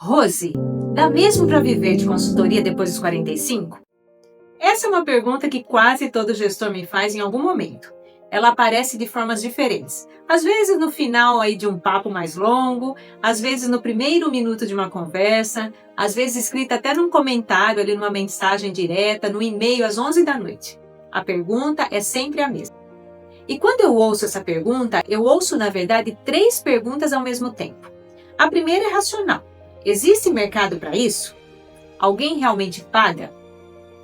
Rose, dá mesmo para viver de consultoria depois dos 45? Essa é uma pergunta que quase todo gestor me faz em algum momento. Ela aparece de formas diferentes. Às vezes no final aí de um papo mais longo, às vezes no primeiro minuto de uma conversa, às vezes escrita até num comentário ali numa mensagem direta, no e-mail às 11 da noite. A pergunta é sempre a mesma. E quando eu ouço essa pergunta, eu ouço na verdade 3 perguntas ao mesmo tempo. A primeira é racional. Existe mercado para isso? Alguém realmente paga?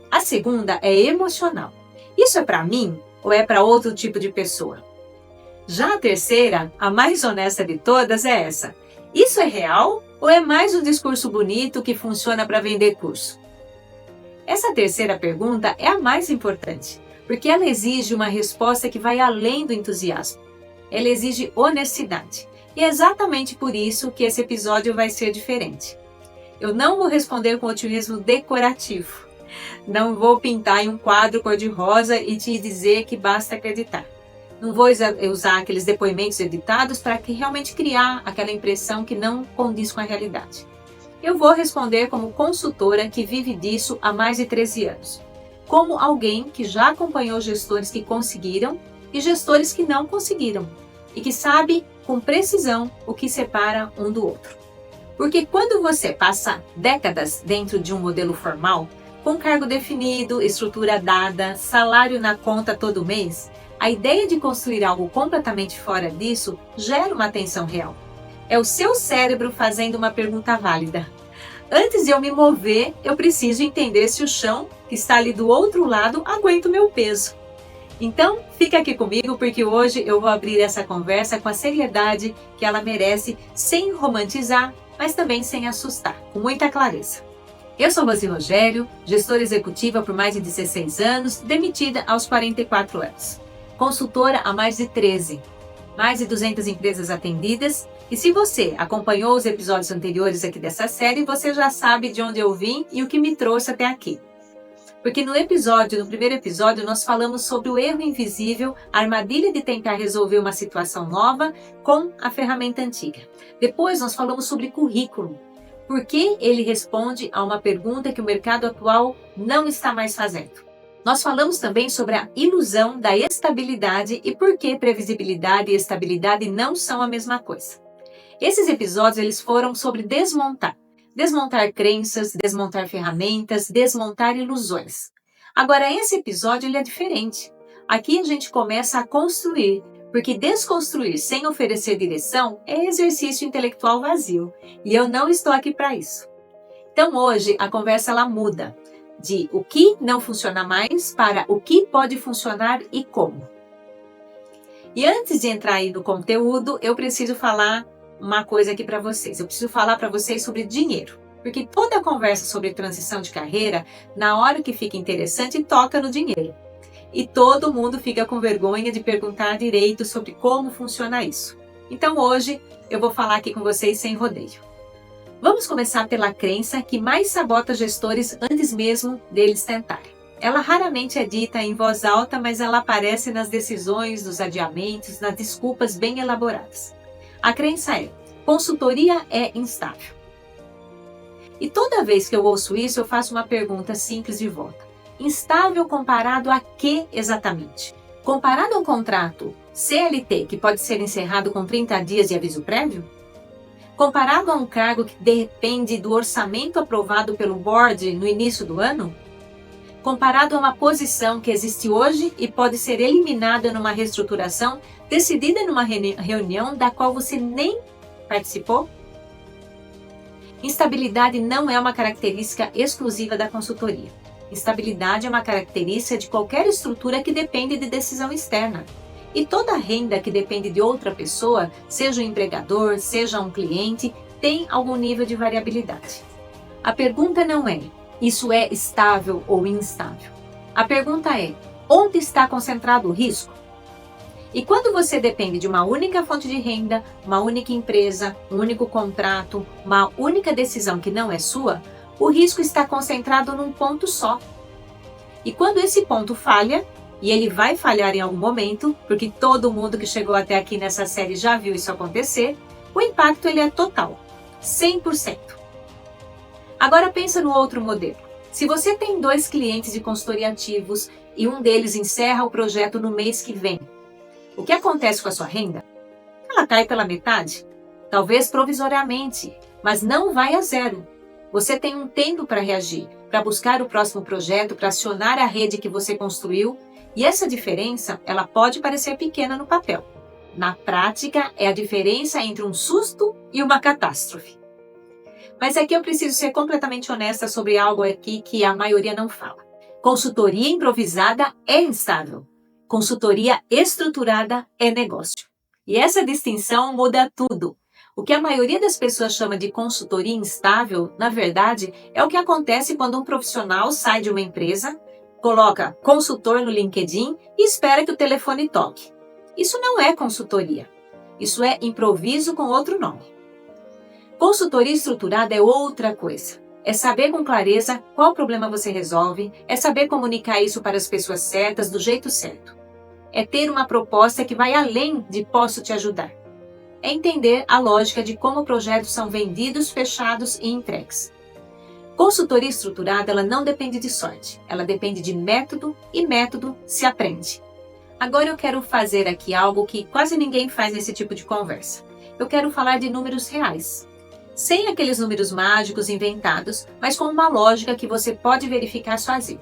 A segunda é emocional. Isso é para mim ou é para outro tipo de pessoa? Já a terceira, a mais honesta de todas, é essa. Isso é real ou é mais um discurso bonito que funciona para vender curso? Essa terceira pergunta é a mais importante, porque ela exige uma resposta que vai além do entusiasmo. Ela exige honestidade. E é exatamente por isso que esse episódio vai ser diferente. Eu não vou responder com otimismo decorativo. Não vou pintar em um quadro cor-de-rosa e te dizer que basta acreditar. Não vou usar aqueles depoimentos editados para realmente criar aquela impressão que não condiz com a realidade. Eu vou responder como consultora que vive disso há mais de 13 anos. Como alguém que já acompanhou gestores que conseguiram e gestores que não conseguiram. E que sabe com precisão o que separa um do outro. Porque quando você passa décadas dentro de um modelo formal, com cargo definido, estrutura dada, salário na conta todo mês, a ideia de construir algo completamente fora disso gera uma tensão real. É o seu cérebro fazendo uma pergunta válida. Antes de eu me mover, eu preciso entender se o chão, que está ali do outro lado, aguenta o meu peso. Então, fica aqui comigo porque hoje eu vou abrir essa conversa com a seriedade que ela merece, sem romantizar, mas também sem assustar, com muita clareza. Eu sou Rose Rogério, gestora executiva por mais de 16 anos, demitida aos 44 anos. Consultora há mais de 13, mais de 200 empresas atendidas. E se você acompanhou os episódios anteriores aqui dessa série, você já sabe de onde eu vim e o que me trouxe até aqui. Porque no primeiro episódio, nós falamos sobre o erro invisível, a armadilha de tentar resolver uma situação nova com a ferramenta antiga. Depois nós falamos sobre currículo, porque ele responde a uma pergunta que o mercado atual não está mais fazendo. Nós falamos também sobre a ilusão da estabilidade e por que previsibilidade e estabilidade não são a mesma coisa. Esses episódios eles foram sobre desmontar crenças, desmontar ferramentas, desmontar ilusões. Agora, esse episódio ele é diferente. Aqui a gente começa a construir, porque desconstruir sem oferecer direção é exercício intelectual vazio, e eu não estou aqui para isso. Então hoje a conversa ela muda, de o que não funciona mais para o que pode funcionar e como. E antes de entrar aí no conteúdo, eu preciso falar uma coisa aqui para vocês. Eu preciso falar para vocês sobre dinheiro. Porque toda conversa sobre transição de carreira, na hora que fica interessante, toca no dinheiro. E todo mundo fica com vergonha de perguntar direito sobre como funciona isso. Então hoje eu vou falar aqui com vocês sem rodeio. Vamos começar pela crença que mais sabota gestores antes mesmo deles tentarem. Ela raramente é dita em voz alta, mas ela aparece nas decisões, nos adiamentos, nas desculpas bem elaboradas. A crença é: consultoria é instável. E toda vez que eu ouço isso, eu faço uma pergunta simples de volta. Instável comparado a que exatamente? Comparado a um contrato CLT que pode ser encerrado com 30 dias de aviso prévio? Comparado a um cargo que depende do orçamento aprovado pelo board no início do ano? Comparado a uma posição que existe hoje e pode ser eliminada numa reestruturação decidida numa reunião da qual você nem participou? Instabilidade não é uma característica exclusiva da consultoria. Instabilidade é uma característica de qualquer estrutura que depende de decisão externa. E toda renda que depende de outra pessoa, seja um empregador, seja um cliente, tem algum nível de variabilidade. A pergunta não é: isso é estável ou instável? A pergunta é: onde está concentrado o risco? E quando você depende de uma única fonte de renda, uma única empresa, um único contrato, uma única decisão que não é sua, o risco está concentrado num ponto só. E quando esse ponto falha, e ele vai falhar em algum momento, porque todo mundo que chegou até aqui nessa série já viu isso acontecer, o impacto ele é total, 100%. Agora pensa no outro modelo. Se você tem 2 clientes de consultoria ativos e um deles encerra o projeto no mês que vem, o que acontece com a sua renda? Ela cai pela metade? Talvez provisoriamente, mas não vai a zero. Você tem um tempo para reagir, para buscar o próximo projeto, para acionar a rede que você construiu, e essa diferença, ela pode parecer pequena no papel. Na prática, é a diferença entre um susto e uma catástrofe. Mas aqui eu preciso ser completamente honesta sobre algo aqui que a maioria não fala. Consultoria improvisada é instável. Consultoria estruturada é negócio. E essa distinção muda tudo. O que a maioria das pessoas chama de consultoria instável, na verdade, é o que acontece quando um profissional sai de uma empresa, coloca consultor no LinkedIn e espera que o telefone toque. Isso não é consultoria. Isso é improviso com outro nome. Consultoria estruturada é outra coisa. É saber com clareza qual problema você resolve, é saber comunicar isso para as pessoas certas, do jeito certo. É ter uma proposta que vai além de posso te ajudar. É entender a lógica de como projetos são vendidos, fechados e entregues. Consultoria estruturada, ela não depende de sorte, ela depende de método e método se aprende. Agora eu quero fazer aqui algo que quase ninguém faz nesse tipo de conversa. Eu quero falar de números reais. Sem aqueles números mágicos inventados, mas com uma lógica que você pode verificar sozinho.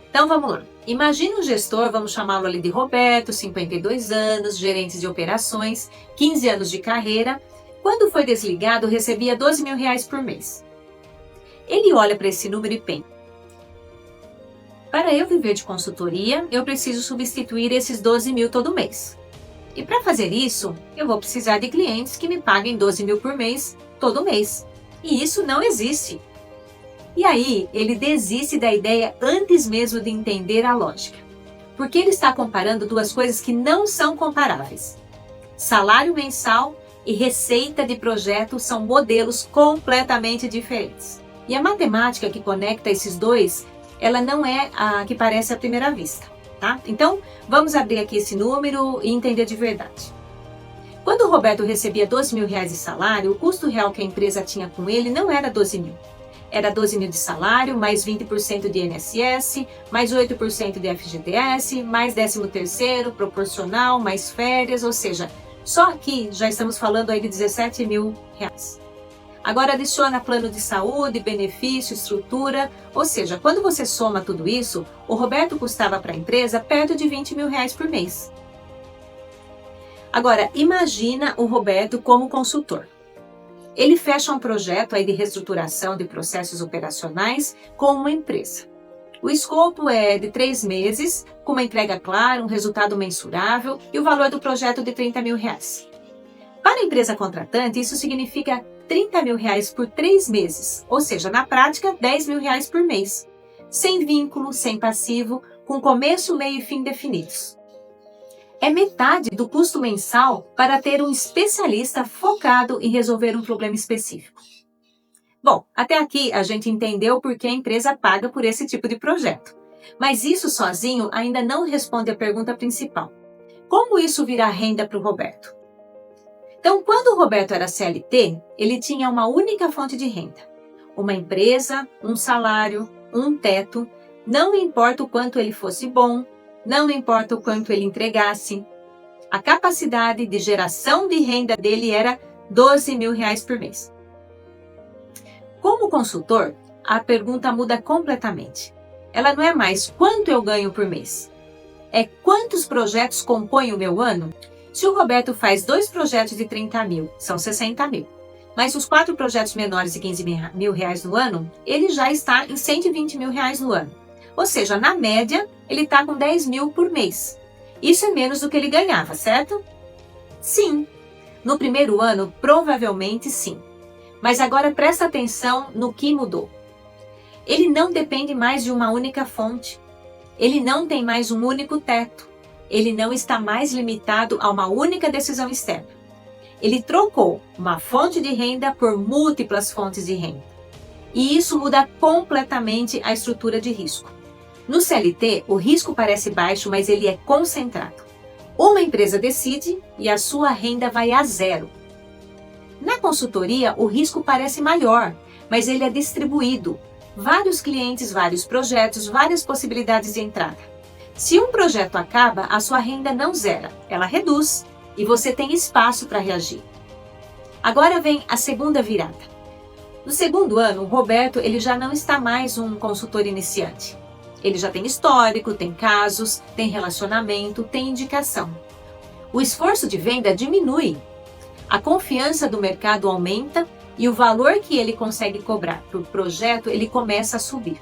Então vamos lá. Imagine um gestor, vamos chamá-lo ali de Roberto, 52 anos, gerente de operações, 15 anos de carreira. Quando foi desligado, recebia R$12.000 por mês. Ele olha para esse número e pensa: para eu viver de consultoria, eu preciso substituir esses 12.000 todo mês. E para fazer isso, eu vou precisar de clientes que me paguem 12.000 por mês, todo mês. E isso não existe. E aí, ele desiste da ideia antes mesmo de entender a lógica. Porque ele está comparando duas coisas que não são comparáveis. Salário mensal e receita de projeto são modelos completamente diferentes. E a matemática que conecta esses dois, ela não é a que parece à primeira vista, tá? Então, vamos abrir aqui esse número e entender de verdade. Quando o Roberto recebia R$12.000 de salário, o custo real que a empresa tinha com ele não era 12.000. Era 12.000 de salário, mais 20% de INSS, mais 8% de FGTS, mais 13º, proporcional, mais férias, ou seja, só aqui já estamos falando aí de R$17.000. Agora adiciona plano de saúde, benefício, estrutura, ou seja, quando você soma tudo isso, o Roberto custava para a empresa perto de R$20.000 por mês. Agora, imagina o Roberto como consultor. Ele fecha um projeto aí de reestruturação de processos operacionais com uma empresa. O escopo é de 3 meses, com uma entrega clara, um resultado mensurável e o valor do projeto de R$30.000. Para a empresa contratante, isso significa R$30.000 por 3 meses, ou seja, na prática, R$10.000 por mês, sem vínculo, sem passivo, com começo, meio e fim definidos. É metade do custo mensal para ter um especialista focado em resolver um problema específico. Bom, até aqui a gente entendeu por que a empresa paga por esse tipo de projeto. Mas isso sozinho ainda não responde à pergunta principal. Como isso virá renda para o Roberto? Então, quando o Roberto era CLT, ele tinha uma única fonte de renda. Uma empresa, um salário, um teto, não importa o quanto ele fosse bom, não importa o quanto ele entregasse. A capacidade de geração de renda dele era R$12.000 por mês. Como consultor, a pergunta muda completamente. Ela não é mais quanto eu ganho por mês. É quantos projetos compõem o meu ano? Se o Roberto faz 2 projetos de 30.000, são 60.000. Mas os 4 projetos menores de R$15.000 no ano, ele já está em R$120.000 no ano. Ou seja, na média, ele está com 10.000 por mês. Isso é menos do que ele ganhava, certo? Sim. No primeiro ano, provavelmente sim. Mas agora presta atenção no que mudou. Ele não depende mais de uma única fonte. Ele não tem mais um único teto. Ele não está mais limitado a uma única decisão externa. Ele trocou uma fonte de renda por múltiplas fontes de renda. E isso muda completamente a estrutura de risco. No CLT, o risco parece baixo, mas ele é concentrado. Uma empresa decide e a sua renda vai a zero. Na consultoria, o risco parece maior, mas ele é distribuído. Vários clientes, vários projetos, várias possibilidades de entrada. Se um projeto acaba, a sua renda não zera, ela reduz e você tem espaço para reagir. Agora vem a segunda virada. No segundo ano, o Roberto ele já não está mais um consultor iniciante. Ele já tem histórico, tem casos, tem relacionamento, tem indicação. O esforço de venda diminui. A confiança do mercado aumenta e o valor que ele consegue cobrar para o projeto ele começa a subir.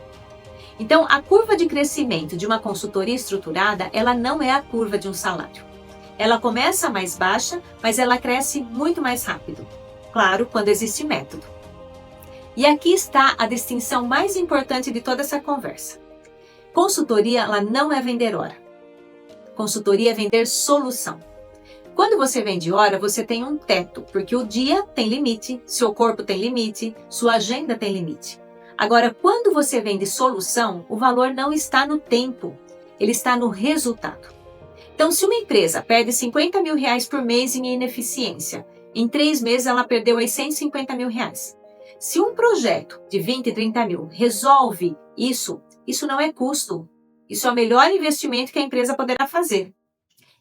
Então, a curva de crescimento de uma consultoria estruturada, ela não é a curva de um salário. Ela começa mais baixa, mas ela cresce muito mais rápido. Claro, quando existe método. E aqui está a distinção mais importante de toda essa conversa. Consultoria, ela não é vender hora. Consultoria é vender solução. Quando você vende hora, você tem um teto, porque o dia tem limite, seu corpo tem limite, sua agenda tem limite. Agora, quando você vende solução, o valor não está no tempo, ele está no resultado. Então, se uma empresa perde 50 mil reais por mês em ineficiência, em 3 meses ela perdeu aí 150 mil reais. Se um projeto de 20, 30 mil resolve isso não é custo. Isso é o melhor investimento que a empresa poderá fazer.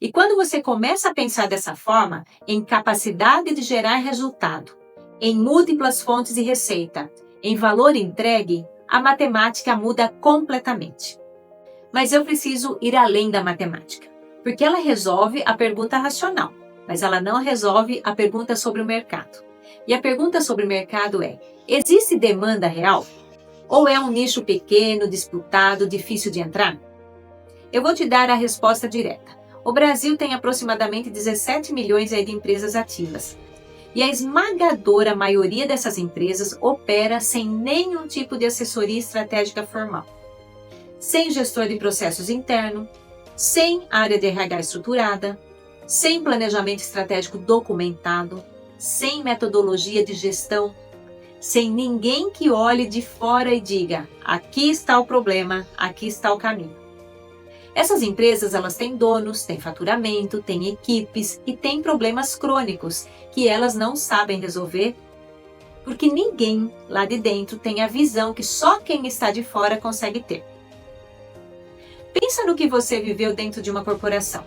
E quando você começa a pensar dessa forma, em capacidade de gerar resultado, em múltiplas fontes de receita, em valor entregue, a matemática muda completamente. Mas eu preciso ir além da matemática, porque ela resolve a pergunta racional, mas ela não resolve a pergunta sobre o mercado. E a pergunta sobre o mercado é: existe demanda real? Ou é um nicho pequeno, disputado, difícil de entrar? Eu vou te dar a resposta direta. O Brasil tem aproximadamente 17 milhões de empresas ativas. E a esmagadora maioria dessas empresas opera sem nenhum tipo de assessoria estratégica formal. Sem gestor de processos interno, sem área de RH estruturada, sem planejamento estratégico documentado, sem metodologia de gestão, sem ninguém que olhe de fora e diga: aqui está o problema, aqui está o caminho. Essas empresas elas têm donos, têm faturamento, têm equipes e têm problemas crônicos que elas não sabem resolver, porque ninguém lá de dentro tem a visão que só quem está de fora consegue ter. Pensa no que você viveu dentro de uma corporação.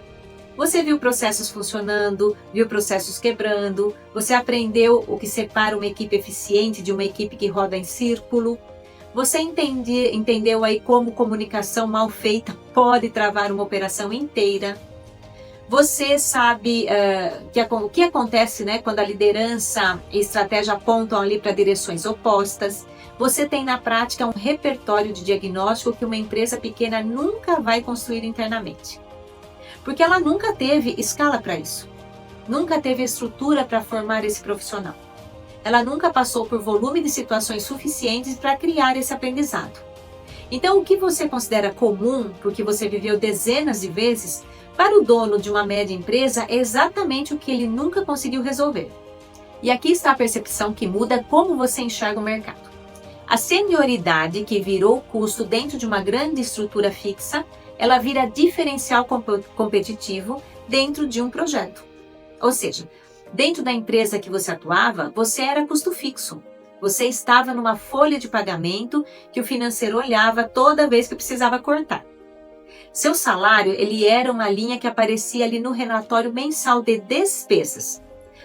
Você viu processos funcionando, viu processos quebrando, você aprendeu o que separa uma equipe eficiente de uma equipe que roda em círculo. Você entendeu aí como comunicação mal feita pode travar uma operação inteira. Você sabe o que acontece, né, quando a liderança e estratégia apontam ali para direções opostas. Você tem na prática um repertório de diagnóstico que uma empresa pequena nunca vai construir internamente. Porque ela nunca teve escala para isso. Nunca teve estrutura para formar esse profissional. Ela nunca passou por volume de situações suficientes para criar esse aprendizado. Então, o que você considera comum, porque você viveu dezenas de vezes, para o dono de uma média empresa é exatamente o que ele nunca conseguiu resolver. E aqui está a percepção que muda como você enxerga o mercado. A senioridade, que virou custo dentro de uma grande estrutura fixa, ela vira diferencial competitivo dentro de um projeto. Ou seja, dentro da empresa que você atuava, você era custo fixo. Você estava numa folha de pagamento que o financeiro olhava toda vez que precisava cortar. Seu salário, ele era uma linha que aparecia ali no relatório mensal de despesas.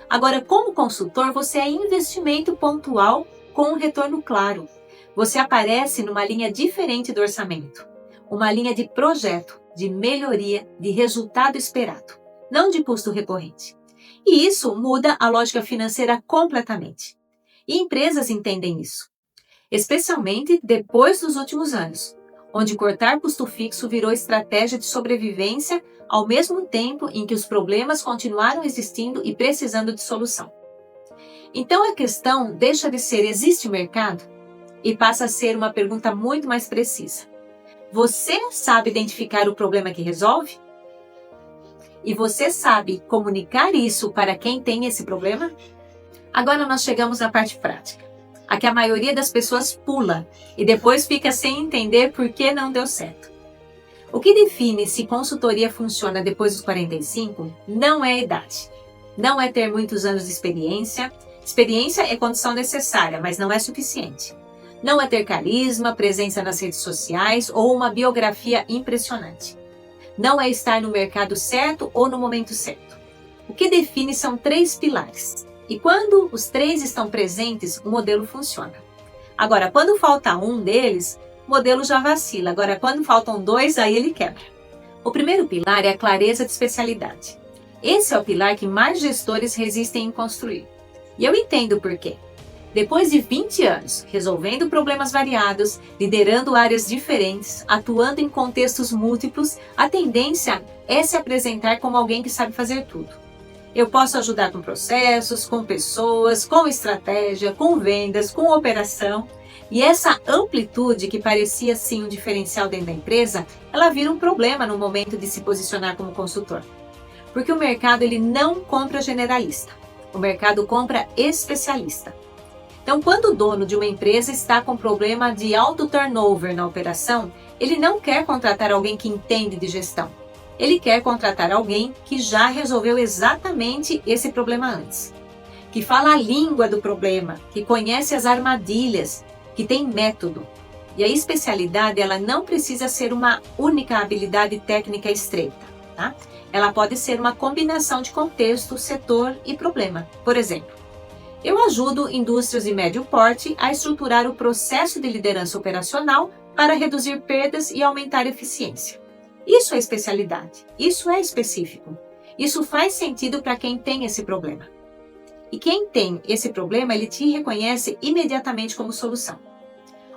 Agora, como consultor, você é investimento pontual com um retorno claro. Você aparece numa linha diferente do orçamento. Uma linha de projeto, de melhoria, de resultado esperado, não de custo recorrente. E isso muda a lógica financeira completamente. E empresas entendem isso, especialmente depois dos últimos anos, onde cortar custo fixo virou estratégia de sobrevivência ao mesmo tempo em que os problemas continuaram existindo e precisando de solução. Então a questão deixa de ser existe mercado e passa a ser uma pergunta muito mais precisa. Você sabe identificar o problema que resolve? E você sabe comunicar isso para quem tem esse problema? Agora nós chegamos na parte prática, a que a maioria das pessoas pula e depois fica sem entender por que não deu certo. O que define se consultoria funciona depois dos 45 não é a idade, não é ter muitos anos de experiência, Experiência é condição necessária, mas não é suficiente. Não é ter carisma, presença nas redes sociais ou uma biografia impressionante. Não é estar no mercado certo ou no momento certo. O que define são 3 pilares. E quando os 3 estão presentes, o modelo funciona. Agora, quando falta um deles, o modelo já vacila. Agora, quando faltam 2, aí ele quebra. O primeiro pilar é a clareza de especialidade. Esse é o pilar que mais gestores resistem em construir. E eu entendo por quê. Depois de 20 anos resolvendo problemas variados, liderando áreas diferentes, atuando em contextos múltiplos, a tendência é se apresentar como alguém que sabe fazer tudo. Eu posso ajudar com processos, com pessoas, com estratégia, com vendas, com operação. E essa amplitude que parecia sim um diferencial dentro da empresa, ela vira um problema no momento de se posicionar como consultor. Porque o mercado ele não compra generalista, o mercado compra especialista. Então, quando o dono de uma empresa está com problema de alto turnover na operação, ele não quer contratar alguém que entende de gestão. Ele quer contratar alguém que já resolveu exatamente esse problema antes, que fala a língua do problema, que conhece as armadilhas, que tem método. E a especialidade ela não precisa ser uma única habilidade técnica estreita, tá? Ela pode ser uma combinação de contexto, setor e problema. Por exemplo, eu ajudo indústrias de médio porte a estruturar o processo de liderança operacional para reduzir perdas e aumentar a eficiência. Isso é especialidade, isso é específico. Isso faz sentido para quem tem esse problema. E quem tem esse problema, ele te reconhece imediatamente como solução.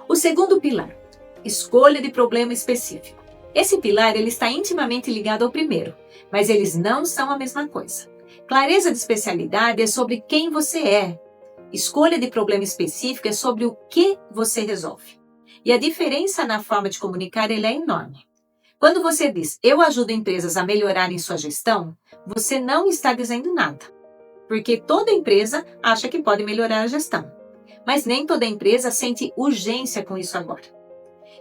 O segundo pilar, escolha de problema específico. Esse pilar ele está intimamente ligado ao primeiro, mas eles não são a mesma coisa. Clareza de especialidade é sobre quem você é. Escolha de problema específico é sobre o que você resolve. E a diferença na forma de comunicar ele é enorme. Quando você diz, eu ajudo empresas a melhorarem sua gestão, você não está dizendo nada. Porque toda empresa acha que pode melhorar a gestão. Mas nem toda empresa sente urgência com isso agora.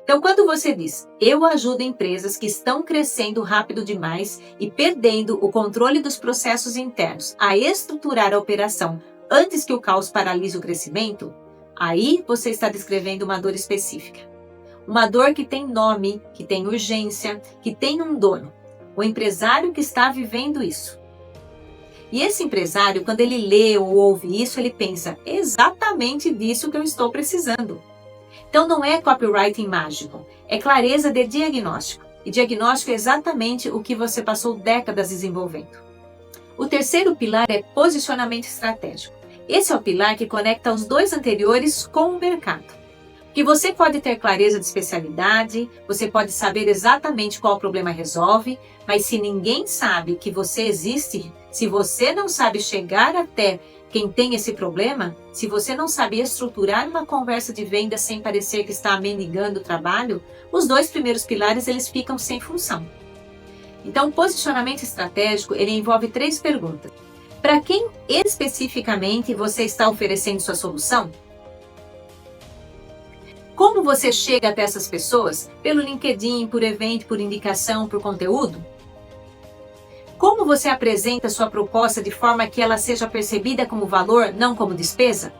Então, quando você diz, eu ajudo empresas que estão crescendo rápido demais e perdendo o controle dos processos internos a estruturar a operação antes que o caos paralise o crescimento, aí você está descrevendo uma dor específica. Uma dor que tem nome, que tem urgência, que tem um dono. O empresário que está vivendo isso. E esse empresário, quando ele lê ou ouve isso, ele pensa, exatamente disso que eu estou precisando. Então não é copywriting mágico, é clareza de diagnóstico. E diagnóstico é exatamente o que você passou décadas desenvolvendo. O terceiro pilar é posicionamento estratégico. Esse é o pilar que conecta os 2 anteriores com o mercado. Que você pode ter clareza de especialidade, você pode saber exatamente qual problema resolve, mas se ninguém sabe que você existe, se você não sabe chegar até quem tem esse problema, se você não sabe estruturar uma conversa de venda sem parecer que está mendigando o trabalho, os 2 primeiros pilares eles ficam sem função. Então, o posicionamento estratégico ele envolve 3 perguntas. Para quem especificamente você está oferecendo sua solução? Como você chega até essas pessoas? Pelo LinkedIn, por evento, por indicação, por conteúdo? Como você apresenta sua proposta de forma que ela seja percebida como valor, não como despesa?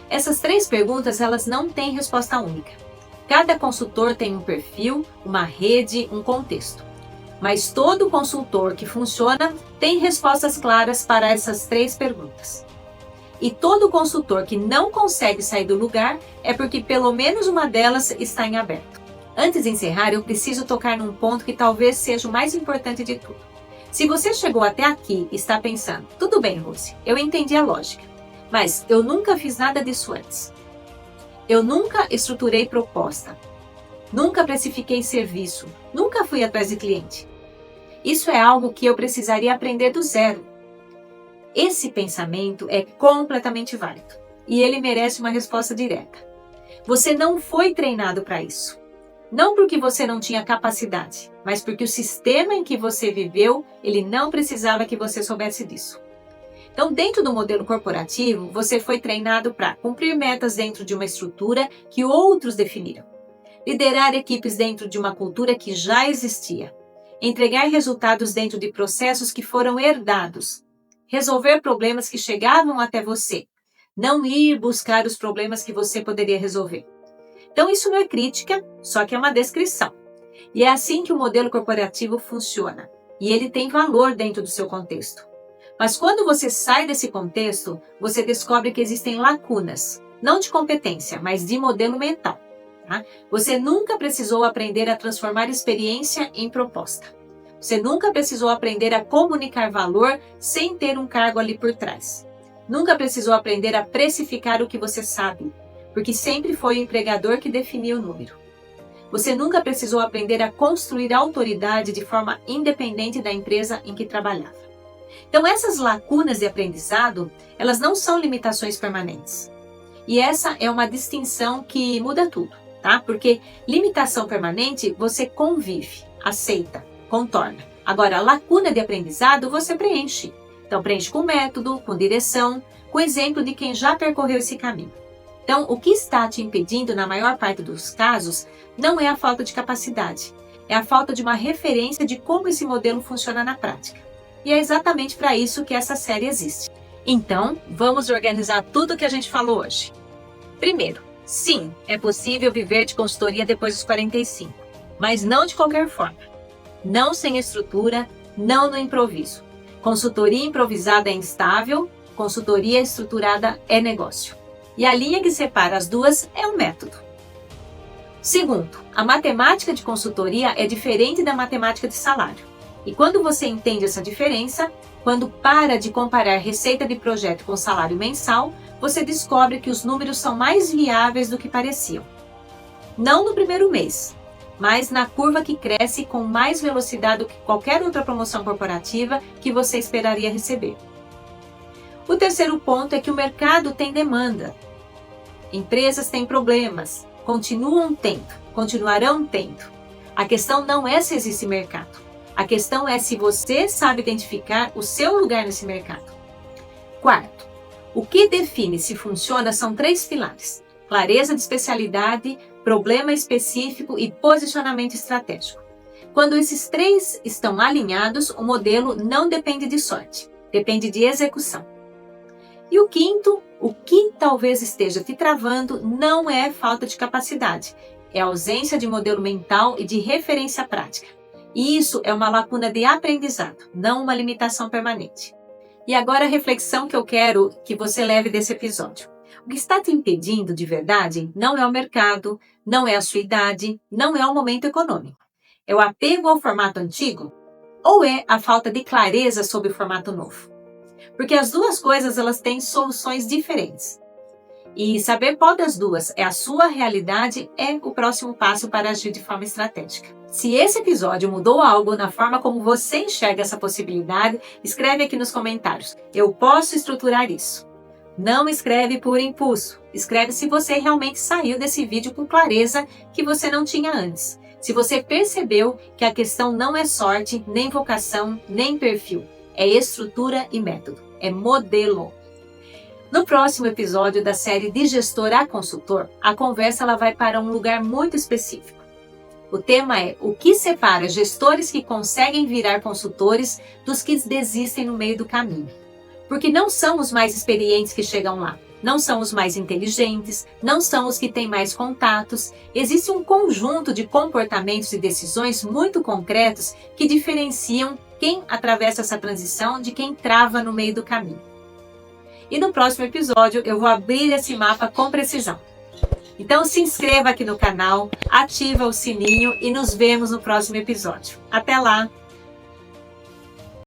Essas 3 perguntas elas não têm resposta única. Cada consultor tem um perfil, uma rede, um contexto. Mas todo consultor que funciona tem respostas claras para essas 3 perguntas. E todo consultor que não consegue sair do lugar é porque pelo menos uma delas está em aberto. Antes de encerrar, eu preciso tocar num ponto que talvez seja o mais importante de tudo. Se você chegou até aqui e está pensando, tudo bem, Rose, eu entendi a lógica, mas eu nunca fiz nada disso antes. Eu nunca estruturei proposta, nunca precifiquei serviço, nunca fui atrás de cliente. Isso é algo que eu precisaria aprender do zero. Esse pensamento é completamente válido e ele merece uma resposta direta. Você não foi treinado para isso. Não porque você não tinha capacidade, mas porque o sistema em que você viveu, ele não precisava que você soubesse disso. Então, dentro do modelo corporativo, você foi treinado para cumprir metas dentro de uma estrutura que outros definiram, liderar equipes dentro de uma cultura que já existia, entregar resultados dentro de processos que foram herdados. resolver problemas que chegavam até você, não ir buscar os problemas que você poderia resolver. Então isso não é crítica, só que é uma descrição. E é assim que o modelo corporativo funciona, e ele tem valor dentro do seu contexto. Mas quando você sai desse contexto, você descobre que existem lacunas, não de competência, mas de modelo mental. Tá? Você nunca precisou aprender a transformar experiência em proposta. Você nunca precisou aprender a comunicar valor sem ter um cargo ali por trás. Nunca precisou aprender a precificar o que você sabe, porque sempre foi o empregador que definia o número. Você nunca precisou aprender a construir autoridade de forma independente da empresa em que trabalhava. Então essas lacunas de aprendizado, elas não são limitações permanentes. E essa é uma distinção que muda tudo, tá? Porque limitação permanente você convive, aceita, contorna. Agora, a lacuna de aprendizado você preenche. Então preenche com método, com direção, com exemplo de quem já percorreu esse caminho. Então, o que está te impedindo, na maior parte dos casos, não é a falta de capacidade, é a falta de uma referência de como esse modelo funciona na prática. E é exatamente para isso que essa série existe. Então, vamos organizar tudo o que a gente falou hoje. Primeiro, sim, é possível viver de consultoria depois dos 45, mas não de qualquer forma. Não sem estrutura, não no improviso. Consultoria improvisada é instável, consultoria estruturada é negócio. E a linha que separa as duas é o método. Segundo, a matemática de consultoria é diferente da matemática de salário. E quando você entende essa diferença, quando para de comparar receita de projeto com salário mensal, você descobre que os números são mais viáveis do que pareciam. Não no primeiro mês, mas na curva que cresce com mais velocidade do que qualquer outra promoção corporativa que você esperaria receber. O terceiro ponto é que o mercado tem demanda. Empresas têm problemas, continuarão tendo. A questão não é se existe mercado. A questão é se você sabe identificar o seu lugar nesse mercado. Quarto, o que define se funciona são 3 pilares: clareza de especialidade, problema específico e posicionamento estratégico. Quando esses 3 estão alinhados, o modelo não depende de sorte, depende de execução. E o quinto, o que talvez esteja te travando não é falta de capacidade, é ausência de modelo mental e de referência prática. E isso é uma lacuna de aprendizado, não uma limitação permanente. E agora a reflexão que eu quero que você leve desse episódio. O que está te impedindo de verdade não é o mercado, não é a sua idade, não é o momento econômico. É o apego ao formato antigo ou é a falta de clareza sobre o formato novo? Porque as duas coisas elas têm soluções diferentes. E saber qual das duas é a sua realidade é o próximo passo para agir de forma estratégica. Se esse episódio mudou algo na forma como você enxerga essa possibilidade, escreve aqui nos comentários. Eu posso estruturar isso. Não escreve por impulso. Escreve se você realmente saiu desse vídeo com clareza que você não tinha antes. Se você percebeu que a questão não é sorte, nem vocação, nem perfil. É estrutura e método. É modelo. No próximo episódio da série De Gestor a Consultor, a conversa ela vai para um lugar muito específico. O tema é o que separa gestores que conseguem virar consultores dos que desistem no meio do caminho. Porque não são os mais experientes que chegam lá, não são os mais inteligentes, não são os que têm mais contatos. Existe um conjunto de comportamentos e decisões muito concretos que diferenciam quem atravessa essa transição de quem trava no meio do caminho. E no próximo episódio eu vou abrir esse mapa com precisão. Então se inscreva aqui no canal, ativa o sininho e nos vemos no próximo episódio. Até lá!